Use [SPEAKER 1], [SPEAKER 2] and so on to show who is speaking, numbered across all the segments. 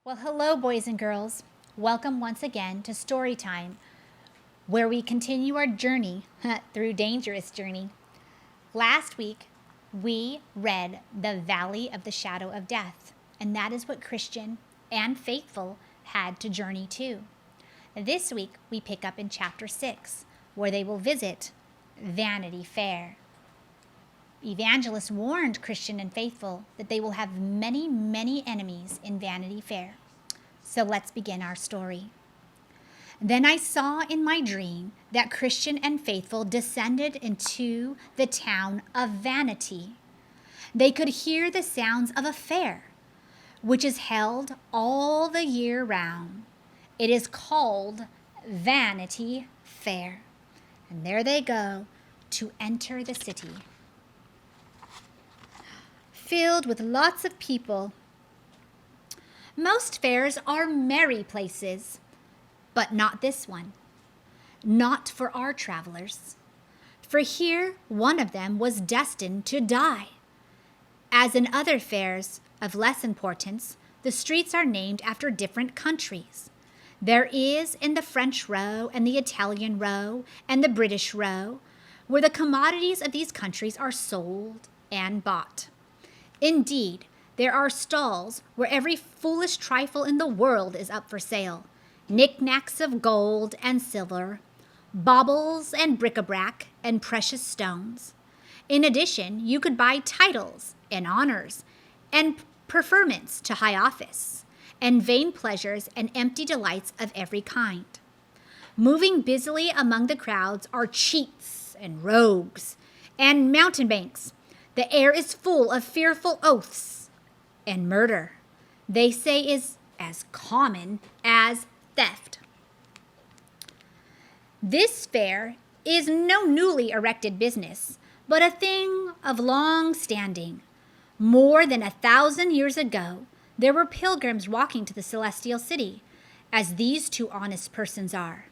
[SPEAKER 1] Well, hello, boys and girls. Welcome once again to Storytime, where we continue our journey through Dangerous Journey. Last week, we read The Valley of the Shadow of Death, and that is what Christian and Faithful had to journey to. This week, we pick up in chapter 6, where they will visit Vanity Fair. Evangelist warned Christian and Faithful that they will have many, many enemies in Vanity Fair. So let's begin our story. Then I saw in my dream that Christian and Faithful descended into the town of Vanity. They could hear the sounds of a fair, which is held all the year round. It is called Vanity Fair. And there they go to enter the city, filled with lots of people. Most fairs are merry places, but not this one. Not for our travelers. For here, one of them was destined to die. As in other fairs of less importance, the streets are named after different countries. There is in the French Row and the Italian Row and the British Row, where the commodities of these countries are sold and bought. Indeed, there are stalls where every foolish trifle in the world is up for sale. Knickknacks of gold and silver, baubles and bric-a-brac and precious stones. In addition, you could buy titles and honors and preferments to high office, and vain pleasures and empty delights of every kind. Moving busily among the crowds are cheats and rogues and mountebanks. The air is full of fearful oaths, and murder, they say, is as common as theft. This fair is no newly erected business, but a thing of long standing. More than 1,000 years ago, there were pilgrims walking to the celestial city, as these two honest persons are.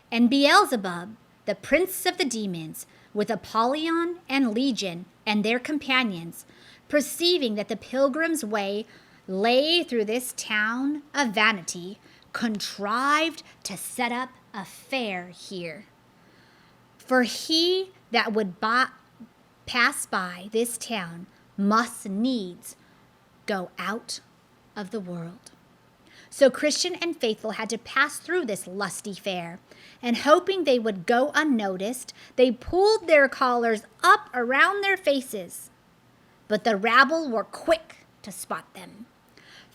[SPEAKER 1] And Beelzebub, the prince of the demons, with Apollyon and Legion and their companions, perceiving that the pilgrim's way lay through this town of vanity, contrived to set up a fair here. For he that would pass by this town must needs go out of the world. So Christian and Faithful had to pass through this lusty fair, and hoping they would go unnoticed, they pulled their collars up around their faces. But the rabble were quick to spot them.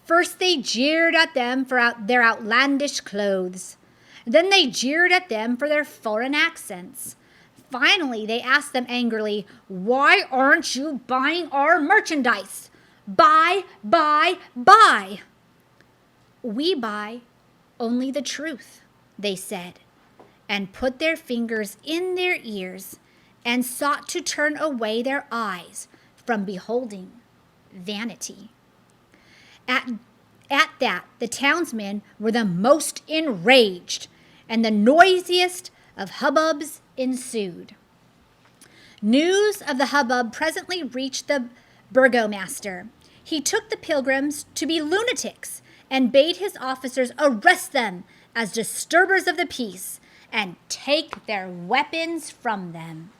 [SPEAKER 1] First they jeered at them for their outlandish clothes. Then they jeered at them for their foreign accents. Finally, they asked them angrily, "Why aren't you buying our merchandise? Buy, buy, buy!" "We buy only the truth," they said, and put their fingers in their ears and sought to turn away their eyes from beholding vanity. At that, the townsmen were the most enraged, and the noisiest of hubbubs ensued. News of the hubbub presently reached the burgomaster. He took the pilgrims to be lunatics and bade his officers arrest them as disturbers of the peace and take their weapons from them.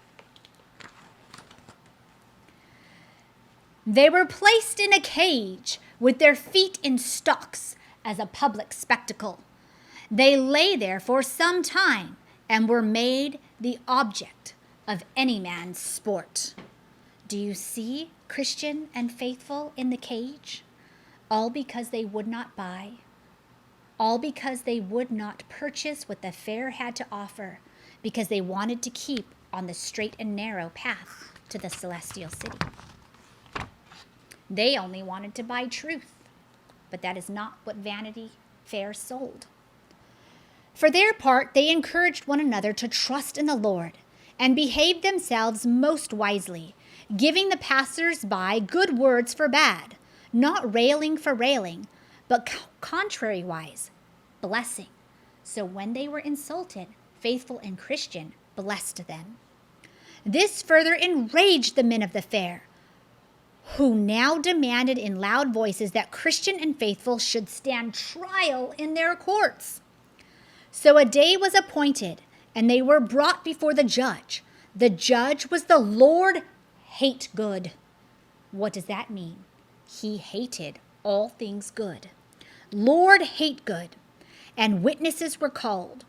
[SPEAKER 1] They were placed in a cage with their feet in stocks as a public spectacle. They lay there for some time and were made the object of any man's sport. Do you see Christian and Faithful in the cage? All because they would not buy. All because they would not purchase what the fair had to offer, because they wanted to keep on the straight and narrow path to the celestial city. They only wanted to buy truth, but that is not what Vanity Fair sold. For their part, they encouraged one another to trust in the Lord and behaved themselves most wisely, giving the passers-by good words for bad, not railing for railing, but contrariwise, blessing. So when they were insulted, Faithful and Christian blessed them. This further enraged the men of the fair, who now demanded in loud voices that Christian and Faithful should stand trial in their courts. So a day was appointed, and they were brought before the judge. The judge was the Lord Hategood. What does that mean? He hated all things good. Lord Hategood. And witnesses were called.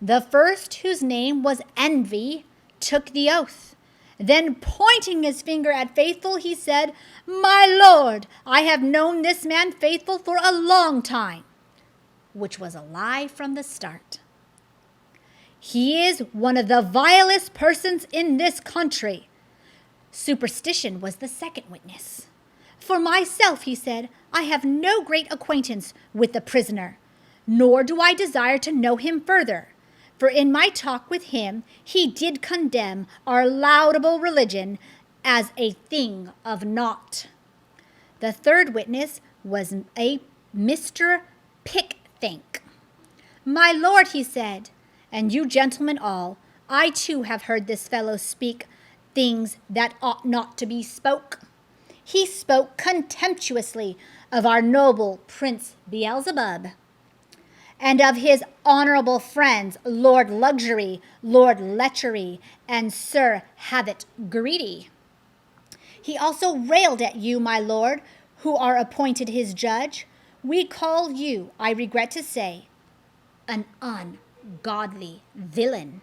[SPEAKER 1] The first, whose name was Envy, took the oath. Then, pointing his finger at Faithful, he said, "My lord, I have known this man Faithful for a long time," which was a lie from the start. "He is one of the vilest persons in this country." Superstition was the second witness. "For myself," he said, "I have no great acquaintance with the prisoner, nor do I desire to know him further. For in my talk with him, he did condemn our laudable religion as a thing of naught." The third witness was a Mr. Pickthink. "My lord," he said, "and you gentlemen all, I too have heard this fellow speak things that ought not to be spoke. He spoke contemptuously of our noble Prince Beelzebub, and of his honorable friends, Lord Luxury, Lord Lechery, and Sir Habit Greedy. He also railed at you, my lord, who are appointed his judge. We call you, I regret to say, an ungodly villain."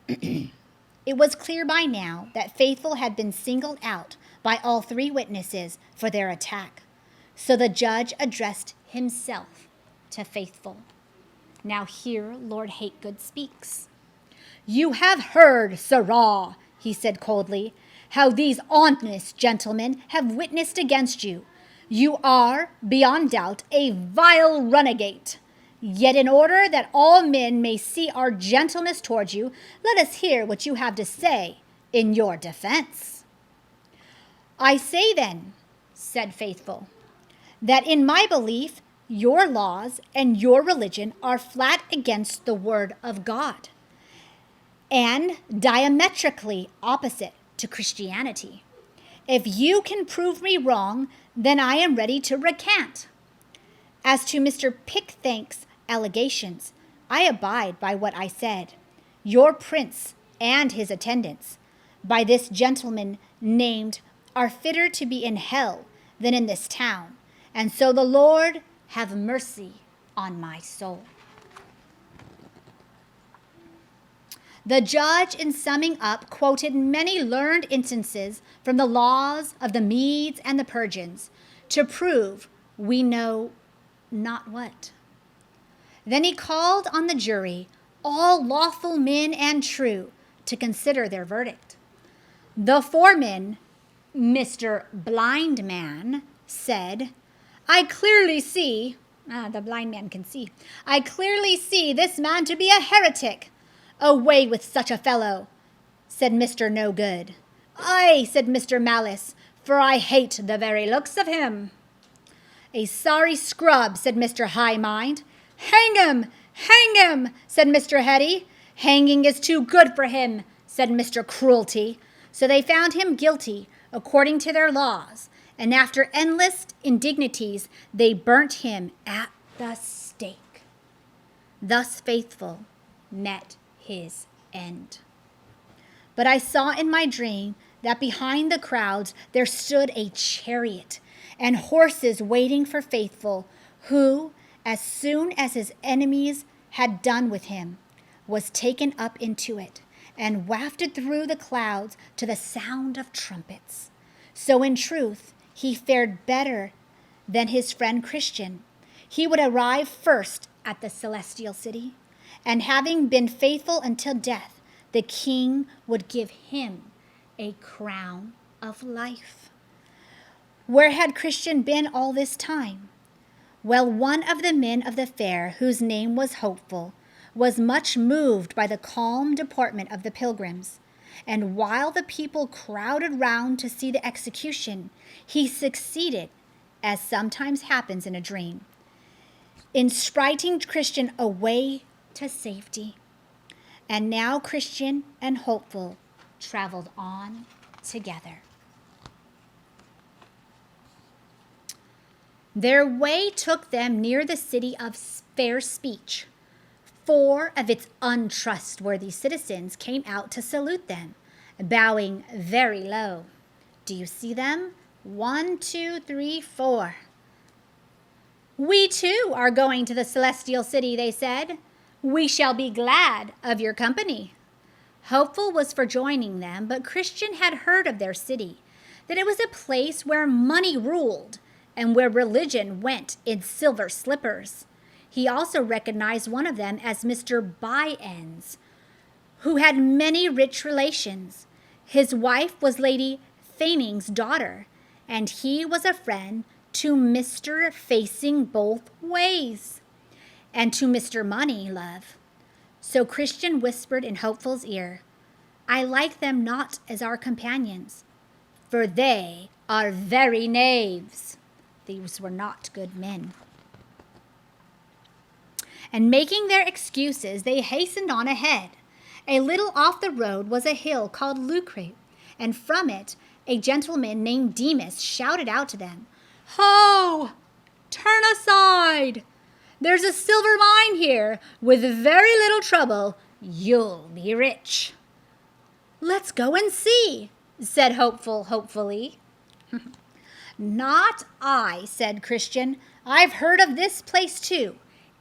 [SPEAKER 1] It was clear by now that Faithful had been singled out by all three witnesses for their attack. So the judge addressed himself to Faithful. Now here Lord Hategood speaks. "You have heard, sirrah," he said coldly, "how these honest gentlemen have witnessed against you. You are, beyond doubt, a vile runagate. Yet in order that all men may see our gentleness towards you, let us hear what you have to say in your defense." "I say then," said Faithful, "that in my belief, your laws and your religion are flat against the word of God and diametrically opposite to Christianity. If you can prove me wrong, then I am ready to recant. As to Mr. Pickthink's allegations, I abide by what I said. Your prince and his attendants, by this gentleman named, are fitter to be in hell than in this town, and so the Lord have mercy on my soul." The judge, in summing up, quoted many learned instances from the laws of the Medes and the Persians to prove we know not what. Then he called on the jury, all lawful men and true, to consider their verdict. The foreman, Mr. Blind Man, said, "I clearly see," the blind man can see, "I clearly see this man to be a heretic." "Away with such a fellow," said Mr. No Good. "Aye," said Mr. Malice, "for I hate the very looks of him." "A sorry scrub," said Mr. High Mind. "Hang him! Hang him!" said Mr. Heady. "Hanging is too good for him," said Mr. Cruelty. So they found him guilty according to their laws, and after endless indignities, they burnt him at the stake. Thus Faithful met his end. But I saw in my dream that behind the crowds there stood a chariot and horses waiting for Faithful, who, as soon as his enemies had done with him, was taken up into it and wafted through the clouds to the sound of trumpets. So in truth, he fared better than his friend Christian. He would arrive first at the celestial city, and having been faithful until death, the king would give him a crown of life. Where had Christian been all this time? Well, one of the men of the fair, whose name was Hopeful, was much moved by the calm deportment of the pilgrims, and while the people crowded round to see the execution, he succeeded, as sometimes happens in a dream, in spriting Christian away to safety. And now Christian and Hopeful traveled on together. Their way took them near the city of fair speech. 4 of its untrustworthy citizens came out to salute them, bowing very low. Do you see them? 1, 2, 3, 4. We too are going to the celestial city, they said. We shall be glad of your company. Hopeful was for joining them, but Christian had heard of their city, that it was a place where money ruled and where religion went in silver slippers. He also recognized one of them as Mr. By-Ends, who had many rich relations. His wife was Lady Faning's daughter, and he was a friend to Mr. Facing Both Ways and to Mr. Money Love. So Christian whispered in Hopeful's ear, I like them not as our companions, for they are very knaves. These were not good men. And making their excuses, they hastened on ahead. A little off the road was a hill called Lucre, and from it a gentleman named Demas shouted out to them, Ho! Turn aside! There's a silver mine here. With very little trouble, you'll be rich. Let's go and see, said Hopeful hopefully. Not I, said Christian. I've heard of this place too.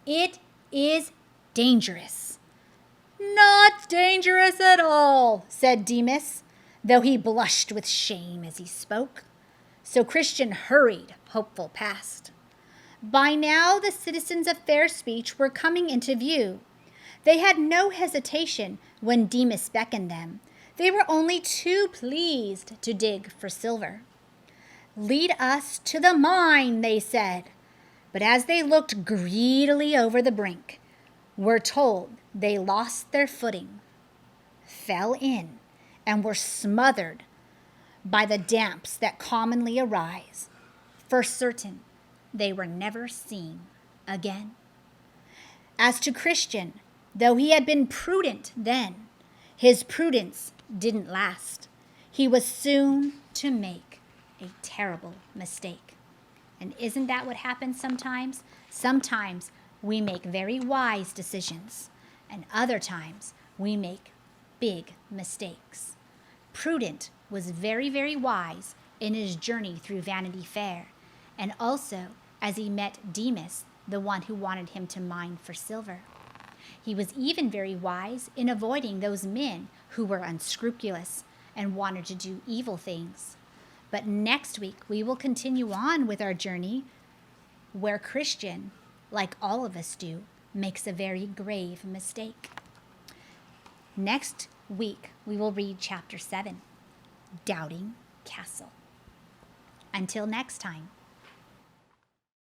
[SPEAKER 1] It is dangerous. Not dangerous at all, said Demas, though he blushed with shame as he spoke. So Christian hurried Hopeful past. By now the citizens of Fair Speech were coming into view. They had no hesitation when Demas beckoned them. They were only too pleased to dig for silver. Lead us to the mine, they said. But as they looked greedily over the brink, were told they lost their footing, fell in, and were smothered by the damps that commonly arise. For certain, they were never seen again. As to Christian, though he had been prudent then, his prudence didn't last. He was soon to make a terrible mistake. And isn't that what happens sometimes? Sometimes we make very wise decisions, and other times we make big mistakes. Prudent was very, very wise in his journey through Vanity Fair, and also as he met Demas, the one who wanted him to mine for silver. He was even very wise in avoiding those men who were unscrupulous and wanted to do evil things. But next week, we will continue on with our journey where Christian, like all of us do, makes a very grave mistake. Next week, we will read chapter 7, Doubting Castle. Until next time.